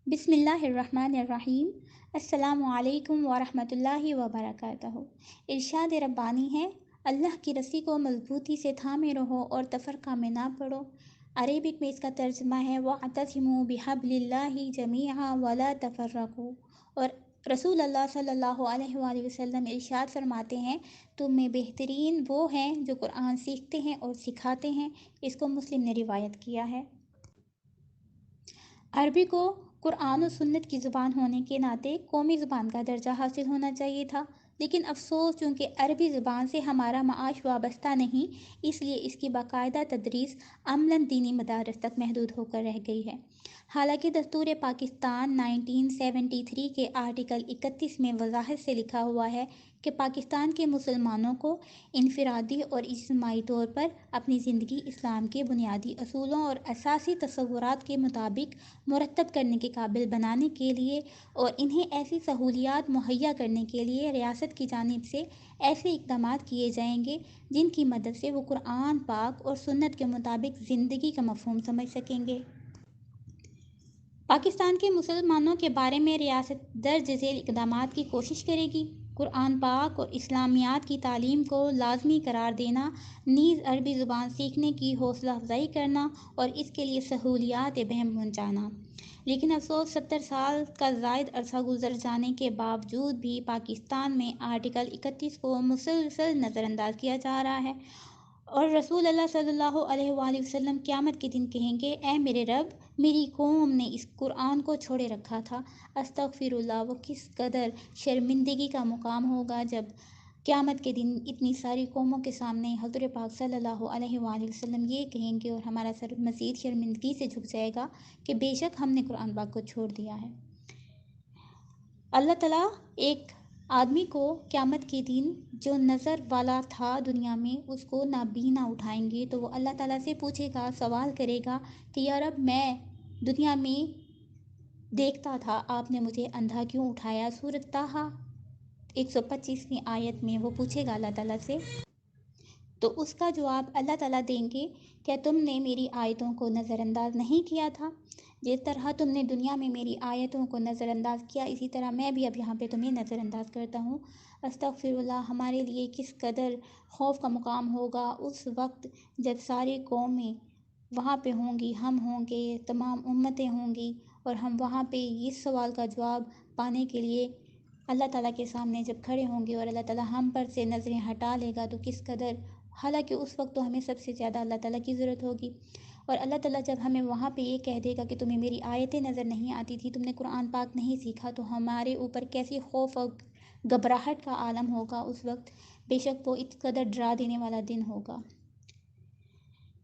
بسم اللہ الرحمن الرحیم۔ السلام علیکم ورحمۃ اللہ وبرکاتہ۔ ارشاد ربانی ہے، اللہ کی رسی کو مضبوطی سے تھامے رہو اور تفرقہ میں نہ پڑو۔ عربک میں اس کا ترجمہ ہے وَاعْتَصِمُوا بِحَبْلِ اللَّهِ جَمِيعًا وَلَا تَفَرَّقُوا۔ اور رسول اللہ صلی اللہ علیہ وآلہ وسلم ارشاد فرماتے ہیں، تم میں بہترین وہ ہیں جو قرآن سیکھتے ہیں اور سکھاتے ہیں۔ اس کو مسلم نے روایت کیا ہے۔ عربی کو قرآن و سنت کی زبان ہونے کے ناطے قومی زبان کا درجہ حاصل ہونا چاہیے تھا، لیکن افسوس چونکہ عربی زبان سے ہمارا معاش وابستہ نہیں، اس لیے اس کی باقاعدہ تدریس عملاً دینی مدارس تک محدود ہو کر رہ گئی ہے۔ حالانکہ دستور پاکستان 1973 کے آرٹیکل 31 میں وضاحت سے لکھا ہوا ہے کہ پاکستان کے مسلمانوں کو انفرادی اور اجتماعی طور پر اپنی زندگی اسلام کے بنیادی اصولوں اور اساسی تصورات کے مطابق مرتب کرنے کے قابل بنانے کے لیے اور انہیں ایسی سہولیات مہیا کرنے کے لیے ریاست کی جانب سے ایسے اقدامات کیے جائیں گے جن کی مدد سے وہ قرآن پاک اور سنت کے مطابق زندگی کا مفہوم سمجھ سکیں گے۔ پاکستان کے مسلمانوں کے بارے میں ریاست درج ذیل اقدامات کی کوشش کرے گی: قرآن پاک اور اسلامیات کی تعلیم کو لازمی قرار دینا، نیز عربی زبان سیکھنے کی حوصلہ افزائی کرنا اور اس کے لیے سہولیات بہم پہنچانا۔ لیکن افسوس 70 سال کا زائد عرصہ گزر جانے کے باوجود بھی پاکستان میں آرٹیکل 31 کو مسلسل نظر انداز کیا جا رہا ہے، اور رسول اللہ صلی اللہ علیہ وآلہ وسلم قیامت کے دن کہیں گے، اے میرے رب، میری قوم نے اس قرآن کو چھوڑے رکھا تھا۔ استغفر اللہ۔ وہ کس قدر شرمندگی کا مقام ہوگا جب قیامت کے دن اتنی ساری قوموں کے سامنے حضور پاک صلی اللہ علیہ وآلہ وسلم یہ کہیں گے اور ہمارا سر مزید شرمندگی سے جھک جائے گا کہ بے شک ہم نے قرآن پاک کو چھوڑ دیا ہے۔ اللہ تعالیٰ ایک آدمی کو قیامت کے دن جو نظر والا تھا دنیا میں، اس کو نابینا اٹھائیں گے تو وہ اللہ تعالیٰ سے پوچھے گا، سوال کرے گا کہ یا رب، میں دنیا میں دیکھتا تھا، آپ نے مجھے اندھا کیوں اٹھایا؟ سورۃ طٰہٰ 125ویں آیت میں وہ پوچھے گا اللہ تعالیٰ سے، تو اس کا جواب اللہ تعالیٰ دیں گے، کیا تم نے میری آیتوں کو نظر انداز نہیں کیا تھا؟ جس طرح تم نے دنیا میں میری آیتوں کو نظر انداز کیا، اسی طرح میں بھی اب یہاں پہ تمہیں نظر انداز کرتا ہوں۔ استغفر اللہ۔ ہمارے لیے کس قدر خوف کا مقام ہوگا اس وقت جب ساری قومیں وہاں پہ ہوں گی، ہم ہوں گے، تمام امتیں ہوں گی، اور ہم وہاں پہ اس سوال کا جواب پانے کے لیے اللہ تعالیٰ کے سامنے جب کھڑے ہوں گے اور اللہ تعالیٰ ہم پر سے نظریں ہٹا لے گا تو کس قدر، حالانکہ اس وقت تو ہمیں سب سے زیادہ اللہ تعالیٰ کی ضرورت ہوگی، اور اللہ تعالیٰ جب ہمیں وہاں پہ یہ کہہ دے گا کہ تمہیں میری آیتیں نظر نہیں آتی تھی، تم نے قرآن پاک نہیں سیکھا، تو ہمارے اوپر کیسی خوف اور گھبراہٹ کا عالم ہوگا اس وقت۔ بے شک وہ اس قدر ڈرا دینے والا دن ہوگا۔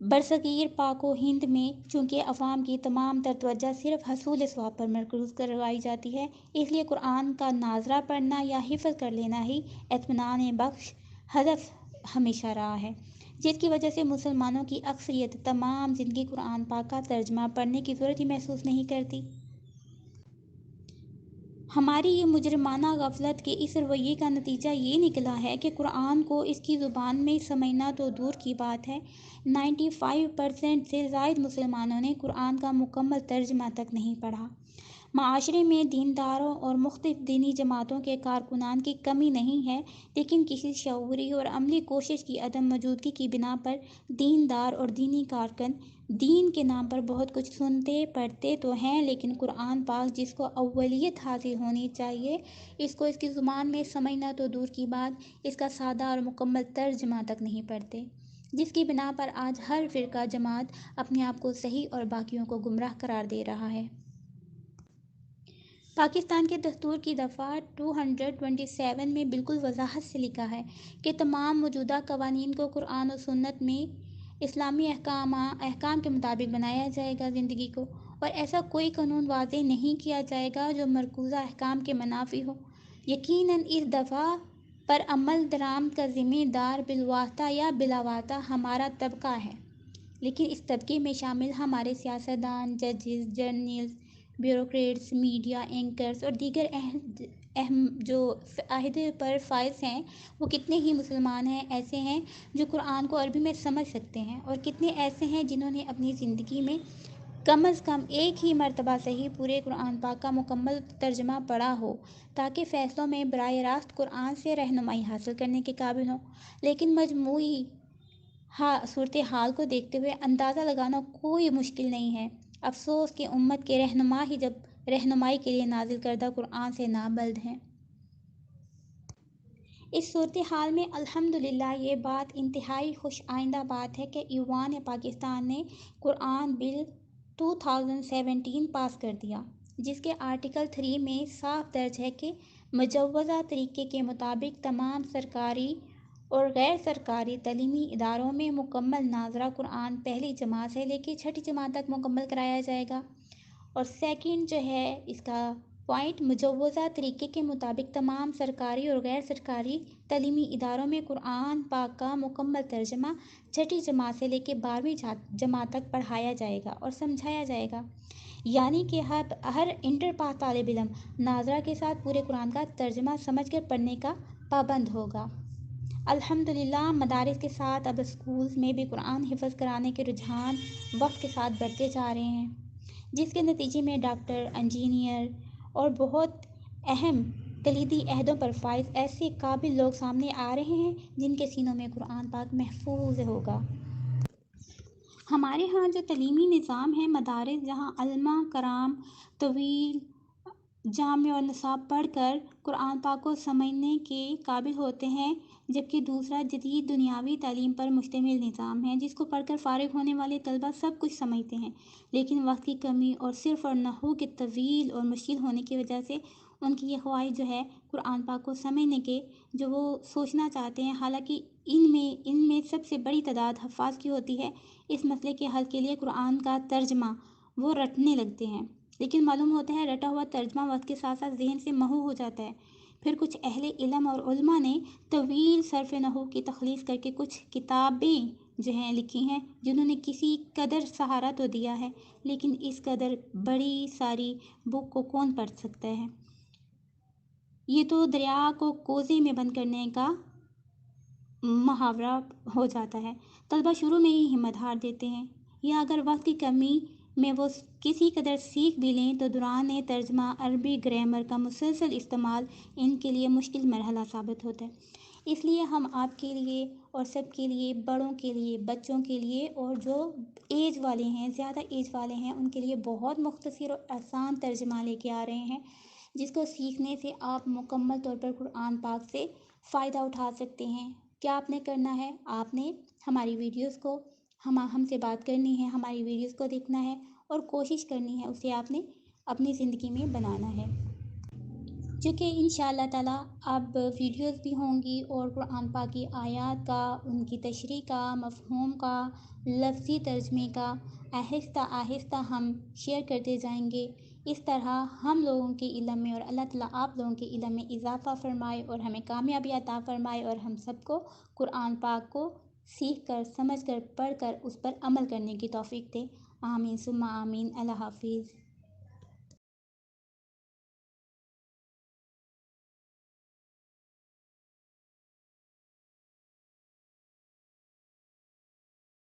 برصغیر پاک و ہند میں چونکہ عوام کی تمام تر توجہ صرف حصول ثواب پر مرکوز کروائی جاتی ہے، اس لیے قرآن کا ناظرہ پڑھنا یا حفظ کر لینا ہی اطمینان بخش ہدف ہمیشہ رہا ہے، جس کی وجہ سے مسلمانوں کی اکثریت تمام زندگی قرآن پاک کا ترجمہ پڑھنے کی ضرورت ہی محسوس نہیں کرتی۔ ہماری یہ مجرمانہ غفلت کے اس رویے کا نتیجہ یہ نکلا ہے کہ قرآن کو اس کی زبان میں سمجھنا تو دور کی بات ہے، 95% سے زائد مسلمانوں نے قرآن کا مکمل ترجمہ تک نہیں پڑھا۔ معاشرے میں دینداروں اور مختلف دینی جماعتوں کے کارکنان کی کمی نہیں ہے، لیکن کسی شعوری اور عملی کوشش کی عدم موجودگی کی بنا پر دیندار اور دینی کارکن دین کے نام پر بہت کچھ سنتے پڑھتے تو ہیں، لیکن قرآن پاک جس کو اولیت حاصل ہونی چاہیے، اس کو اس کی زبان میں سمجھنا تو دور کی بات، اس کا سادہ اور مکمل ترجمہ تک نہیں پڑھتے، جس کی بنا پر آج ہر فرقہ جماعت اپنے آپ کو صحیح اور باقیوں کو گمراہ قرار دے رہا ہے۔ پاکستان کے دستور کی دفعہ 227 میں بالکل وضاحت سے لکھا ہے کہ تمام موجودہ قوانین کو قرآن و سنت میں اسلامی احکام کے مطابق بنایا جائے گا زندگی کو، اور ایسا کوئی قانون واضح نہیں کیا جائے گا جو مرکوزہ احکام کے منافی ہو۔ یقیناً اس دفعہ پر عمل درآمد کا ذمہ دار بالواسطہ یا بلاواسطہ ہمارا طبقہ ہے، لیکن اس طبقے میں شامل ہمارے سیاستدان، ججز، جرنلز، بیوروکریٹس، میڈیا اینکرز اور دیگر اہم جو عہدے پر فائز ہیں، وہ کتنے ہی مسلمان ہیں ایسے ہیں جو قرآن کو عربی میں سمجھ سکتے ہیں، اور کتنے ایسے ہیں جنہوں نے اپنی زندگی میں کم از کم ایک ہی مرتبہ صحیح پورے قرآن پاک کا مکمل ترجمہ پڑھا ہو تاکہ فیصلوں میں براہ راست قرآن سے رہنمائی حاصل کرنے کے قابل ہوں۔ لیکن مجموعی صورتحال کو دیکھتے ہوئے اندازہ لگانا کوئی مشکل نہیں ہے۔ افسوس کہ امت کے رہنما ہی جب رہنمائی کے لیے نازل کردہ قرآن سے نابلد ہیں۔ اس صورتحال میں الحمدللہ یہ بات انتہائی خوش آئندہ بات ہے کہ ایوان پاکستان نے قرآن بل 2017 پاس کر دیا، جس کے آرٹیکل 3 میں صاف درج ہے کہ مجوزہ طریقے کے مطابق تمام سرکاری اور غیر سرکاری تعلیمی اداروں میں مکمل ناظرہ قرآن پہلی جماعت سے لے کے چھٹی جماعت تک مکمل کرایا جائے گا۔ اور سیکنڈ جو ہے اس کا پوائنٹ، مجوزہ طریقے کے مطابق تمام سرکاری اور غیر سرکاری تعلیمی اداروں میں قرآن پاک کا مکمل ترجمہ چھٹی جماعت سے لے کے 12ویں جماعت تک پڑھایا جائے گا اور سمجھایا جائے گا، یعنی کہ ہر انٹر پاس طالب علم ناظرہ کے ساتھ پورے قرآن کا ترجمہ سمجھ کر پڑھنے کا پابند ہوگا۔ الحمدللہ مدارس کے ساتھ اب اسکولز میں بھی قرآن حفظ کرانے کے رجحان وقت کے ساتھ بڑھتے جا رہے ہیں، جس کے نتیجے میں ڈاکٹر، انجینئر اور بہت اہم کلیدی عہدوں پر فائز ایسے قابل لوگ سامنے آ رہے ہیں جن کے سینوں میں قرآن پاک محفوظ ہوگا۔ ہمارے ہاں جو تعلیمی نظام ہے، مدارس جہاں علماء کرام طویل جامع اور نصاب پڑھ کر قرآن پاک کو سمجھنے کے قابل ہوتے ہیں، جبکہ دوسرا جدید دنیاوی تعلیم پر مشتمل نظام ہے جس کو پڑھ کر فارغ ہونے والے طلبہ سب کچھ سمجھتے ہیں، لیکن وقت کی کمی اور صرف اور نحو کے طویل اور مشکل ہونے کی وجہ سے ان کی یہ خواہش جو ہے قرآن پاک کو سمجھنے کے جو وہ سوچنا چاہتے ہیں، حالانکہ ان میں سب سے بڑی تعداد حفاظ کی ہوتی ہے، اس مسئلے کے حل کے لیے قرآن کا ترجمہ وہ رٹنے لگتے ہیں، لیکن معلوم ہوتا ہے رٹا ہوا ترجمہ وقت کے ساتھ ساتھ ذہن سے محو ہو جاتا ہے۔ پھر کچھ اہل علم اور علماء نے طویل صرف نحو کی تخلیص کر کے کچھ کتابیں جو ہیں لکھی ہیں، جنہوں نے کسی قدر سہارا تو دیا ہے، لیکن اس قدر بڑی ساری بک کو کون پڑھ سکتا ہے؟ یہ تو دریا کو کوزے میں بند کرنے کا محاورہ ہو جاتا ہے۔ طلبہ شروع میں ہی ہمت ہار دیتے ہیں، یا اگر وقت کی کمی میں وہ کسی قدر سیکھ بھی لیں تو دوران ترجمہ عربی گرامر کا مسلسل استعمال ان کے لیے مشکل مرحلہ ثابت ہوتا ہے۔ اس لیے ہم آپ کے لیے اور سب کے لیے، بڑوں کے لیے، بچوں کے لیے اور جو ایج والے ہیں، زیادہ ایج والے ہیں، ان کے لیے بہت مختصر اور آسان ترجمہ لے کے آ رہے ہیں، جس کو سیکھنے سے آپ مکمل طور پر قرآن پاک سے فائدہ اٹھا سکتے ہیں۔ کیا آپ نے کرنا ہے؟ آپ نے ہماری ویڈیوز کو ہم سے بات کرنی ہے، ہماری ویڈیوز کو دیکھنا ہے اور کوشش کرنی ہے اسے آپ نے اپنی زندگی میں بنانا ہے، چونکہ انشاءاللہ تعالیٰ اب ویڈیوز بھی ہوں گی اور قرآن پاک کی آیات کا، ان کی تشریح کا، مفہوم کا، لفظی ترجمے کا آہستہ آہستہ ہم شیئر کرتے جائیں گے۔ اس طرح ہم لوگوں کے علم میں اور اللہ تعالیٰ آپ لوگوں کے علم میں اضافہ فرمائے اور ہمیں کامیابی عطا فرمائے، اور ہم سب کو قرآن پاک کو سیکھ کر، سمجھ کر، پڑھ کر اس پر عمل کرنے کی توفیق دے۔ آمین ثم آمین۔ اللہ حافظ۔